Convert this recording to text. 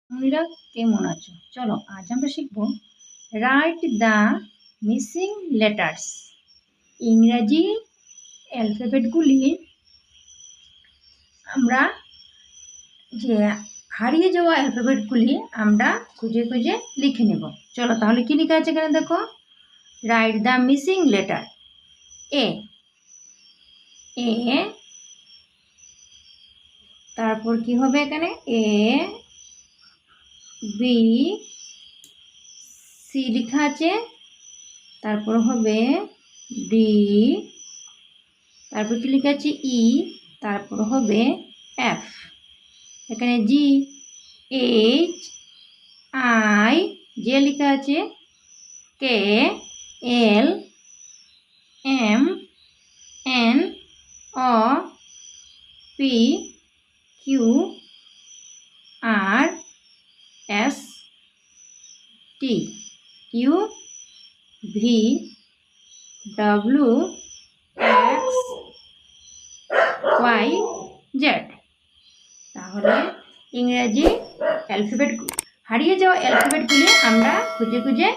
তোমরা কেমন আছো? চলো আজ আমরা শিখব রাইট দ্য মিসিং লেটার্স। ইংরাজি অ্যালফাবেটগুলি আমরা যে হারিয়ে যাওয়া অ্যালফাবেটগুলি আমরা খুঁজে খুঁজে লিখে নেব। চলো তাহলে কি লেখা আছে এখানে দেখো, রাইট দ্য মিসিং লেটার। এ এ তারপর কি হবে এখানে, এ বি সি লেখা আছে, তারপর হবে ডি, তারপর কি লেখা আছে ই, তারপর হবে এফ। এখানে জি এইচ আই যে লেখা আছে, K L M N O P Q R S T U V W X Y Z. তাহলে ইংরেজি অ্যালফাবেট হারিয়ে যাওয়া অ্যালফাবেটগুলি আমরা খুঁজে খুঁজে